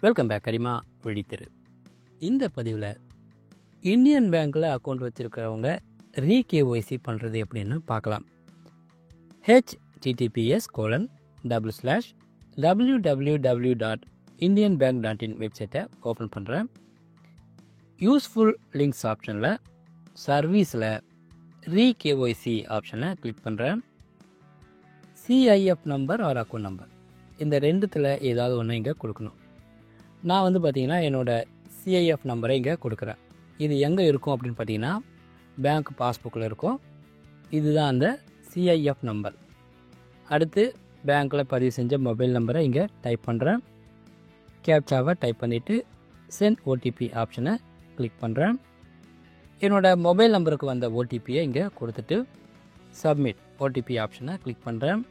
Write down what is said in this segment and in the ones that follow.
Welcome back கரிமா விழித்திரு. இந்த பதிவில் Indian பேங்க்கில் அக்கௌண்ட் வச்சுருக்கிறவங்க ரீகேஒய்சி பண்ணுறது எப்படின்னு பார்க்கலாம். https://www.indianbank.in வெப்சைட்டை ஓப்பன் பண்ணுறேன். யூஸ்ஃபுல் லிங்க்ஸ் ஆப்ஷனில் சர்வீஸில் ரீகேஒய்சி ஆப்ஷனை கிளிக் பண்ணுறேன். CIF number R account number இந்த ரெண்டுத்தில் ஏதாவது ஒன்று இங்கே கொடுக்கணும். நான் பார்த்திங்கன்னா என்னோடய சிஐஎஃப் நம்பரை இங்கே கொடுக்குறேன். இது எங்கே இருக்கும் அப்படின்னு பார்த்தீங்கன்னா பேங்க் பாஸ்புக்கில் இருக்கும். இதுதான் அந்த சிஐஎஃப் நம்பர். அடுத்து பேங்க்கில் பதிவு செஞ்ச மொபைல் நம்பரை இங்கே டைப் பண்ணுறேன். கேப்சாவை டைப் பண்ணிவிட்டு சென்ட் ஓடிபி ஆப்ஷனை கிளிக் பண்ணுறேன். என்னோடய மொபைல் நம்பருக்கு வந்த ஓடிபியை இங்கே கொடுத்துட்டு சப்மிட் ஓடிபி ஆப்ஷனை கிளிக் பண்ணுறேன்.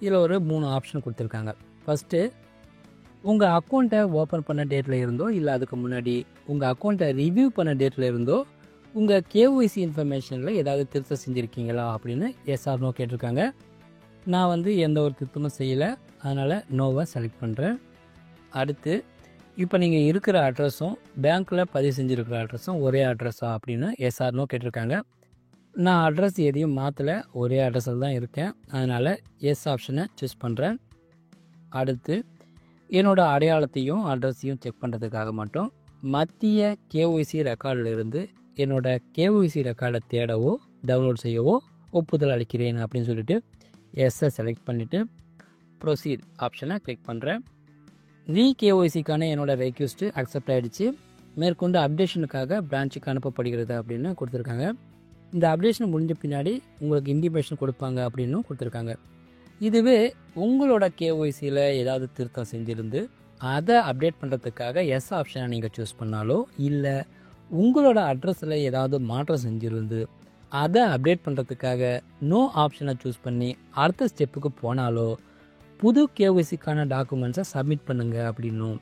இதில் ஒரு 3 ஆப்ஷன் கொடுத்துருக்காங்க. ஃபஸ்ட்டு, உங்கள் அக்கௌண்ட்டை ஓப்பன் பண்ண டேட்டில் இருந்தோ இல்லை அதுக்கு முன்னாடி உங்கள் அக்கௌண்ட்டை ரிவ்யூ பண்ண டேட்டில் இருந்தோ உங்கள் கேஒய்சி இன்ஃபர்மேஷனில் ஏதாவது திருத்தம் செஞ்சுருக்கீங்களா அப்படின்னு எஸ் ஆர் நோ கேட்டிருக்காங்க. நான் எந்த ஒரு திருத்தமும் செய்யலை, அதனால் நோவை செலக்ட் பண்ணுறேன். அடுத்து, இப்போ நீங்கள் இருக்கிற அட்ரஸும் பேங்க்கில் பதிவு செஞ்சுருக்கிற அட்ரஸும் ஒரே அட்ரஸா அப்படின்னு எஸ் ஆர் நோ கேட்டிருக்காங்க. நான் அட்ரஸ் எதையும் மாற்றலை, ஒரே அட்ரஸில் தான் இருக்கேன், அதனால் எஸ் ஆப்ஷனை சூஸ் பண்ணுறேன். அடுத்து, என்னோடய அடையாளத்தையும் அட்ரஸையும் செக் பண்ணுறதுக்காக மட்டும் மத்திய கேஒய்சி ரெக்கார்டில் இருந்து என்னோடய கேஒய்சி ரெக்கார்டை தேடவோ டவுன்லோட் செய்யவோ ஒப்புதல் அளிக்கிறேன் அப்படின்னு சொல்லிட்டு எஸ்ஸை செலக்ட் பண்ணிவிட்டு ப்ரொசீட் ஆப்ஷனை கிளிக் பண்ணுறேன். ரீகேஒய்சிக்கான என்னோடய ரெக்வெஸ்ட்டு அக்செப்ட் ஆகிடுச்சு. மேற்கொண்டு அப்டேஷனுக்காக பிரான்ச்சுக்கு அனுப்பப்படுகிறது அப்படின்னு கொடுத்துருக்காங்க. இந்த அப்டேஷன் முடிஞ்ச பின்னாடி உங்களுக்கு இன்டிமேஷன் கொடுப்பாங்க அப்படின்னும் கொடுத்துருக்காங்க. இதுவே உங்களோட கேஒய்சியில் ஏதாவது திருத்தம் செஞ்சுருந்து அதை அப்டேட் பண்ணுறதுக்காக எஸ் ஆப்ஷனை நீங்கள் சூஸ் பண்ணாலோ இல்லை உங்களோட அட்ரஸில் ஏதாவது மாற்றம் செஞ்சுருந்து அதை அப்டேட் பண்ணுறதுக்காக நோ ஆப்ஷனை சூஸ் பண்ணி அடுத்த ஸ்டெப்புக்கு போனாலோ புது கேஒய்சிக்கான டாக்குமெண்ட்ஸை சப்மிட் பண்ணுங்கள் அப்படின்னும்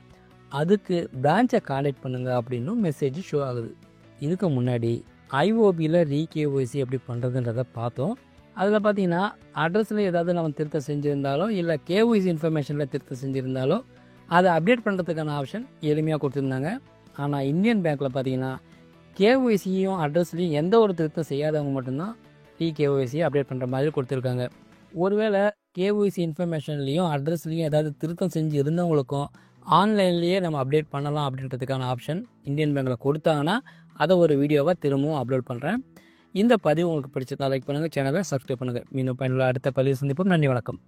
அதுக்கு பிரான்ச்சை கான்டாக்ட் பண்ணுங்கள் அப்படின்னும் மெசேஜ் ஷோ ஆகுது. இதுக்கு முன்னாடி ஐஓபியில் ரீகேஒய்சி எப்படி பண்ணுறதுன்றதை பார்த்தோம். அதில் பார்த்தீங்கன்னா அட்ரஸில் ஏதாவது நம்ம திருத்தம் செஞ்சுருந்தாலோ இல்லை கேஒய்சி இன்ஃபர்மேஷனில் திருத்தம் செஞ்சுருந்தாலோ அதை அப்டேட் பண்ணுறதுக்கான ஆப்ஷன் எளிமையாக கொடுத்துருந்தாங்க. ஆனால் இந்தியன் பேங்க்கில் பார்த்தீங்கன்னா கேஒய்சியும் அட்ரஸ்லையும் எந்த ஒரு திருத்தம் செய்யாதவங்க மட்டும்தான் ரீகேஒய்சியை அப்டேட் பண்ணுற மாதிரி கொடுத்துருக்காங்க. ஒருவேளை கேஒய்சி இன்ஃபர்மேஷன்லேயும் அட்ரஸ்லேயும் ஏதாவது திருத்தம் செஞ்சு இருந்தவங்களுக்கும் ஆன்லைன்லேயே நம்ம அப்டேட் பண்ணலாம் அப்படின்றதுக்கான ஆப்ஷன் இந்தியன் பேங்க்கில் கொடுத்தாங்கன்னா அதை ஒரு வீடியோவாக திரும்பவும் அப்லோட் பண்ணுறேன். இந்த பதிவு உங்களுக்கு பிடிச்சதா லைக் பண்ணுங்கள், சேனலை சப்ஸ்கிரைப் பண்ணுங்கள். மீண்டும் பயனுள்ள அடுத்த பதிவு சந்திப்போம். நன்றி, வணக்கம்.